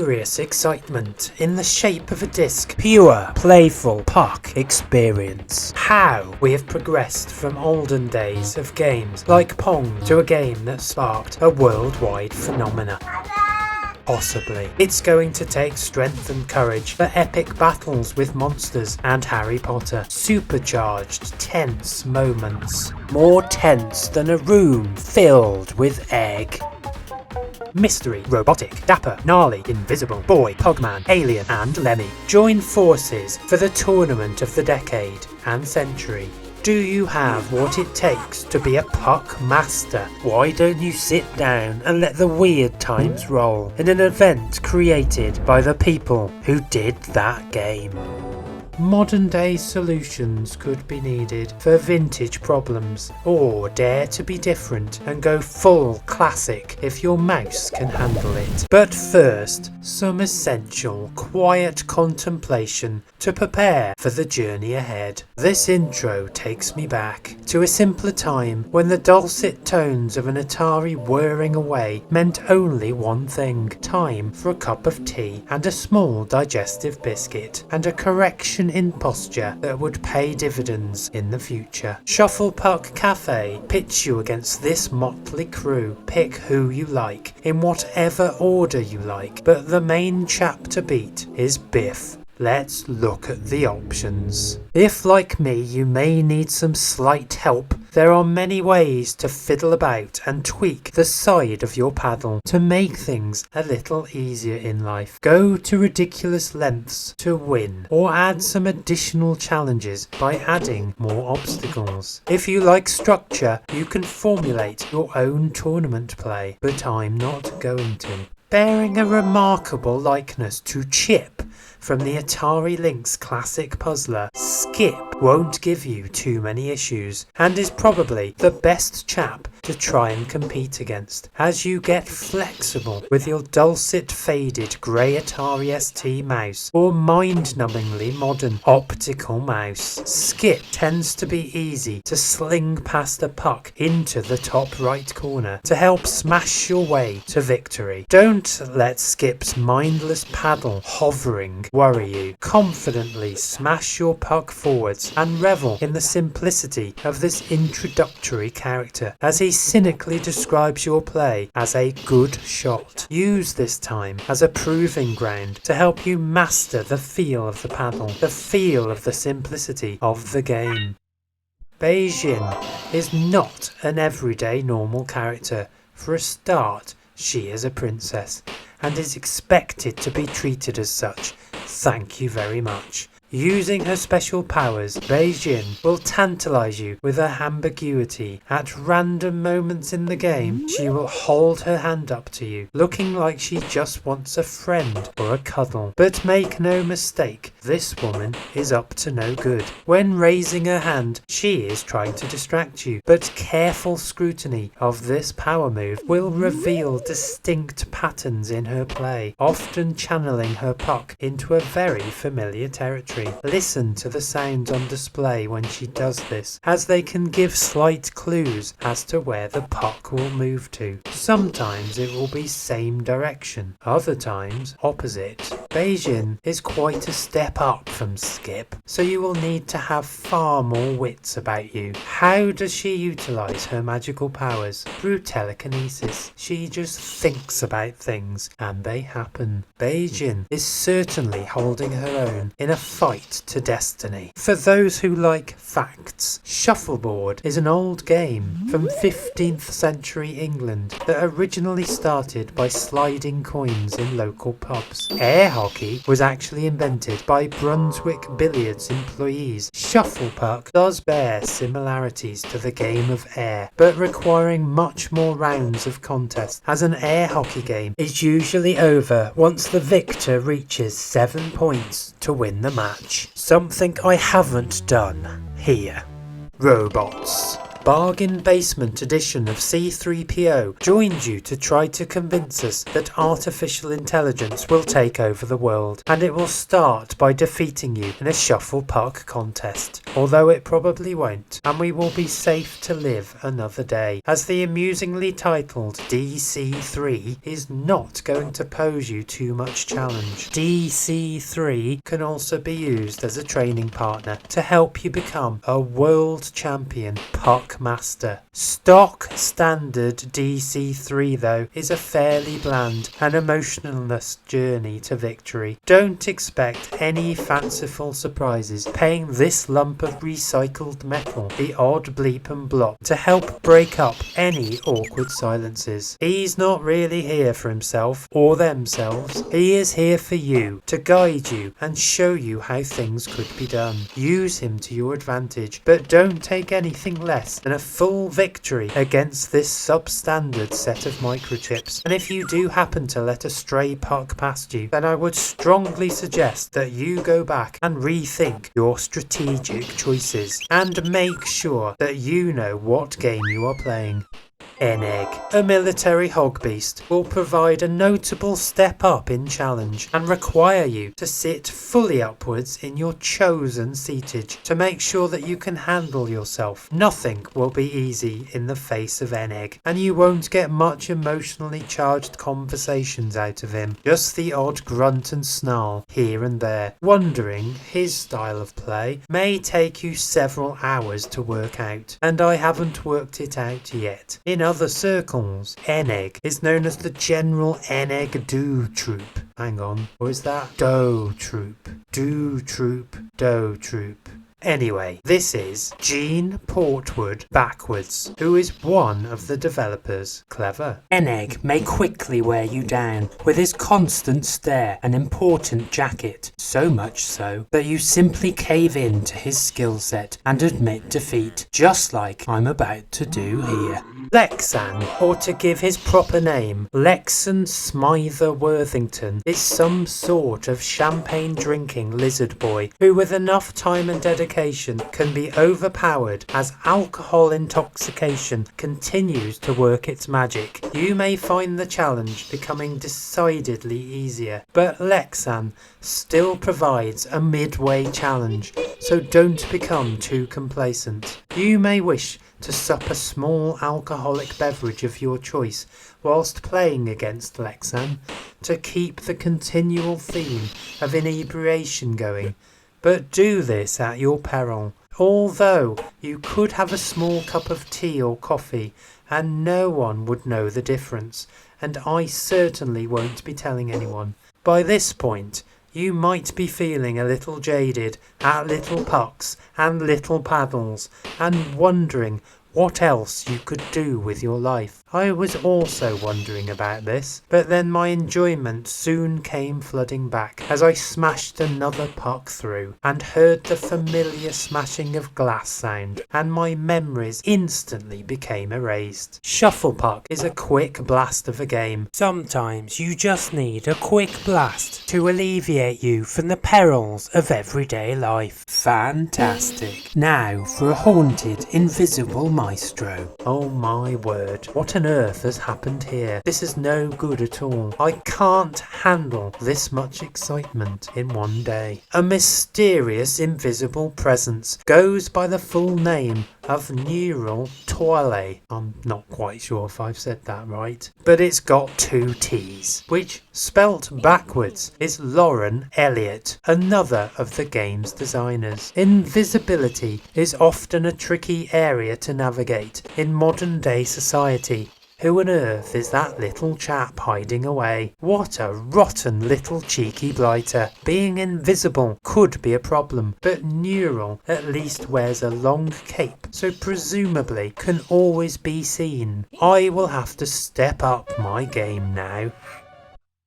mysterious excitement in the shape of a disc. Pure, playful puck experience. How we have progressed from olden days of games like Pong to a game that sparked a worldwide phenomena. Possibly. It's going to take strength and courage for epic battles with monsters and Harry Potter. Supercharged, tense moments. More tense than a room filled with egg. Mystery, robotic, dapper, gnarly, invisible, boy, pugman, alien and Lemmy. Join forces for the tournament of the decade and century. Do you have what it takes to be a puck master? Why don't you sit down and let the weird times roll in an event created by the people who did that game? Modern day solutions could be needed for vintage problems, or dare to be different and go full classic if your mouse can handle it. But first, some essential quiet contemplation to prepare for the journey ahead. This intro takes me back to a simpler time when the dulcet tones of an Atari whirring away meant only one thing: time for a cup of tea and a small digestive biscuit, and a correction in posture that would pay dividends in the future. Shufflepuck Cafe pits you against this motley crew. Pick who you like, in whatever order you like, but the main chap to beat is Biff. Let's look at the options. If, like me, you may need some slight help, there are many ways to fiddle about and tweak the side of your paddle to make things a little easier in life. Go to ridiculous lengths to win, or add some additional challenges by adding more obstacles. If you like structure, you can formulate your own tournament play, but I'm not going to. Bearing a remarkable likeness to Chip from the Atari Lynx classic puzzler, Skip won't give you too many issues and is probably the best chap to try and compete against, as you get flexible with your dulcet faded grey Atari ST mouse or mind-numbingly modern optical mouse. Skip tends to be easy to sling past a puck into the top right corner to help smash your way to victory. Don't let Skip's mindless paddle hovering worry you. Confidently smash your puck forwards and revel in the simplicity of this introductory character as he cynically describes your play as a good shot. Use this time as a proving ground to help you master the feel of the paddle, the feel of the simplicity of the game. Beijing is not an everyday normal character. For a start, she is a princess and is expected to be treated as such. Thank you very much. Using her special powers, Beijing will tantalise you with her ambiguity. At random moments in the game, she will hold her hand up to you, looking like she just wants a friend or a cuddle. But make no mistake, this woman is up to no good. When raising her hand, she is trying to distract you, but careful scrutiny of this power move will reveal distinct patterns in her play, often channeling her puck into a very familiar territory. Listen to the sounds on display when she does this, as they can give slight clues as to where the puck will move to. Sometimes it will be same direction, other times opposite. Beijing is quite a step up from Skip, so you will need to have far more wits about you. How does she utilise her magical powers? Through telekinesis. She just thinks about things and they happen. Beijing is certainly holding her own in a fight to destiny. For those who like facts, shuffleboard is an old game from 15th century England that originally started by sliding coins in local pubs. Air hockey was actually invented by Brunswick Billiards employees. Shufflepuck does bear similarities to the game of air, but requiring much more rounds of contest, as an air hockey game is usually over once the victor reaches 7 points to win the match. Something I haven't done here. Robots. bargain basement edition of C3PO joined you to try to convince us that artificial intelligence will take over the world, and it will start by defeating you in a Shufflepuck contest, although it probably won't, and we will be safe to live another day, as the amusingly titled DC3 is not going to pose you too much challenge. DC3 can also be used as a training partner to help you become a world champion puck master. Stock standard DC3 though is a fairly bland and emotionless journey to victory. Don't expect any fanciful surprises, paying this lump of recycled metal the odd bleep and blop to help break up any awkward silences. He's not really here for himself or themselves. He is here for you, to guide you and show you how things could be done. Use him to your advantage, but don't take anything less than a full victory against this substandard set of microchips. And if you do happen to let a stray puck past you, then I would strongly suggest that you go back and rethink your strategic choices and make sure that you know what game you are playing. N-Egg, a military hog beast, will provide a notable step up in challenge and require you to sit fully upwards in your chosen seatage to make sure that you can handle yourself. Nothing will be easy in the face of N-Egg, and you won't get much emotionally charged conversations out of him, just the odd grunt and snarl here and there. Wondering his style of play may take you several hours to work out, and I haven't worked it out yet. In other circles, N-Egg is known as the General N-Egg Do Troop. Hang on, or is that Do Troop? Do Troop, Do Troop. Anyway, this is Gene Portwood backwards, who is one of the developers. Clever. N-Egg may quickly wear you down with his constant stare and important jacket, so much so that you simply cave in to his skill set and admit defeat, just like I'm about to do here. Lexan, or to give his proper name, Lexan Smither Worthington, is some sort of champagne-drinking lizard boy who, with enough time and dedication, can be overpowered as alcohol intoxication continues to work its magic. You may find the challenge becoming decidedly easier, but Lexan still provides a midway challenge, so don't become too complacent. You may wish to sup a small alcoholic beverage of your choice whilst playing against Lexan to keep the continual theme of inebriation going, but do this at your peril. Although you could have a small cup of tea or coffee and no one would know the difference, and I certainly won't be telling anyone. By this point, you might be feeling a little jaded at little pucks and little paddles and wondering what else you could do with your life. I was also wondering about this, but then my enjoyment soon came flooding back as I smashed another puck through and heard the familiar smashing of glass sound, and my memories instantly became erased. Shufflepuck is a quick blast of a game. Sometimes you just need a quick blast to alleviate you from the perils of everyday life. Fantastic. Now for a haunted, invisible maestro. Oh my word, what on earth has happened here? This is no good at all. I can't handle this much excitement in one day. A mysterious invisible presence goes by the full name of Neural Toile. I'm not quite sure if I've said that right, but it's got 2 T's, which spelt backwards is Lauren Elliott, another of the game's designers. Invisibility is often a tricky area to navigate in modern day society. Who on earth is that little chap hiding away? What a rotten little cheeky blighter. Being invisible could be a problem, but Neural at least wears a long cape, so presumably can always be seen. I will have to step up my game now.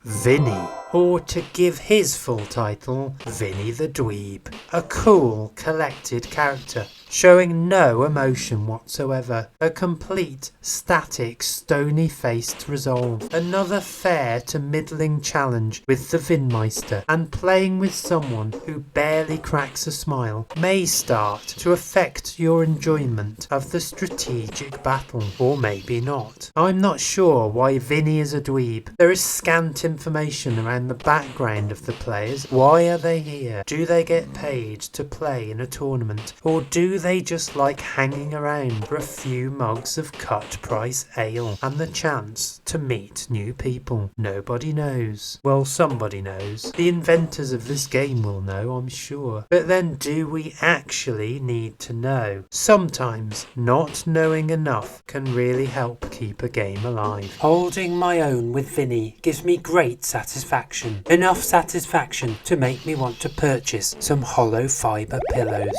Vinny, or to give his full title, Vinny the Dweeb. A cool, collected character showing no emotion whatsoever. A complete, static, stony-faced resolve. Another fair to middling challenge with the Vinmeister, and playing with someone who barely cracks a smile may start to affect your enjoyment of the strategic battle, or maybe not. I'm not sure why Vinny is a dweeb. There is scant information around the background of the players. Why are they here? Do they get paid to play in a tournament, or do they just like hanging around for a few mugs of cut price ale and the chance to meet new people? Nobody knows. Well, somebody knows. The inventors of this game will know, I'm sure. But then, do we actually need to know? Sometimes not knowing enough can really help keep a game alive. Holding my own with Vinny gives me great satisfaction. Enough satisfaction to make me want to purchase some hollow fibre pillows.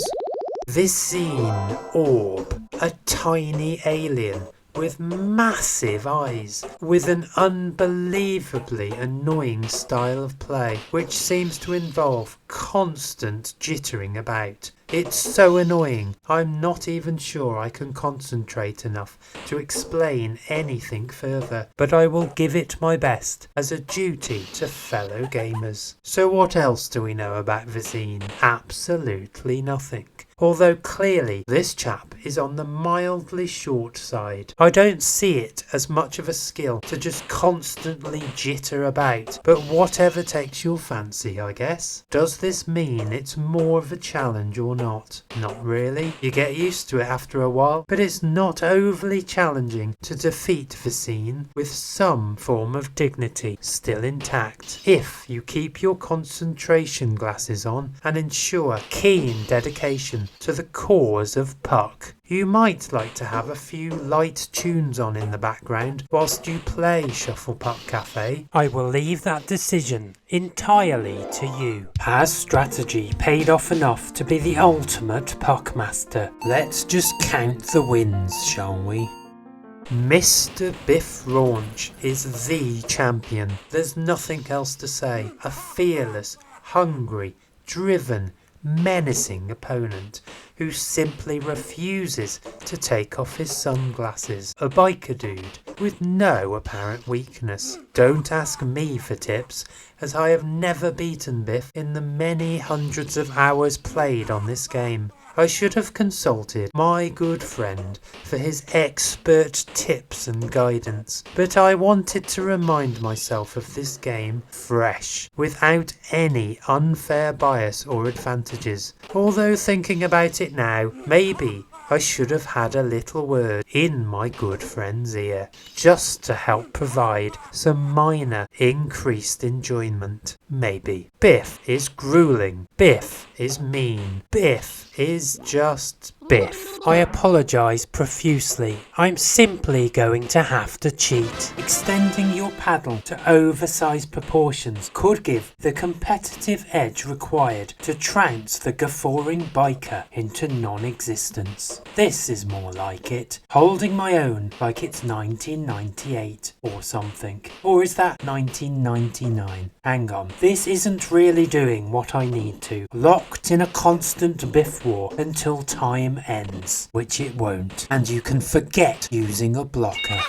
Visine Orb, a tiny alien with massive eyes, with an unbelievably annoying style of play, which seems to involve constant jittering about. It's so annoying, I'm not even sure I can concentrate enough to explain anything further, but I will give it my best as a duty to fellow gamers. So what else do we know about Visine? Absolutely nothing. Although clearly this chap is on the mildly short side. I don't see it as much of a skill to just constantly jitter about, but whatever takes your fancy, I guess. Does this mean it's more of a challenge or not? Not really. You get used to it after a while, but it's not overly challenging to defeat Visine with some form of dignity still intact, if you keep your concentration glasses on and ensure keen dedication to the cause of Puck. You might like to have a few light tunes on in the background whilst you play Shufflepuck Cafe. I will leave that decision entirely to you. Has strategy paid off enough to be the ultimate Puck Master? Let's just count the wins, shall we? Mr. Biff Raunch is the champion. There's nothing else to say. A fearless, hungry, driven, menacing opponent who simply refuses to take off his sunglasses. A biker dude with no apparent weakness. Don't ask me for tips, as I have never beaten Biff in the many hundreds of hours played on this game. I should have consulted my good friend for his expert tips and guidance, but I wanted to remind myself of this game fresh, without any unfair bias or advantages. Although thinking about it now, maybe I should have had a little word in my good friend's ear, just to help provide some minor increased enjoyment. Maybe. Biff is grueling. Biff is mean. Biff is just Biff. I apologise profusely. I'm simply going to have to cheat. Extending your paddle to oversized proportions could give the competitive edge required to trounce the guffawing biker into non-existence. This is more like it. Holding my own like it's 1998 or something. Or is that 1999? Hang on. This isn't really doing what I need to. Locked in a constant Biff war until time ends, which it won't, and you can forget using a blocker.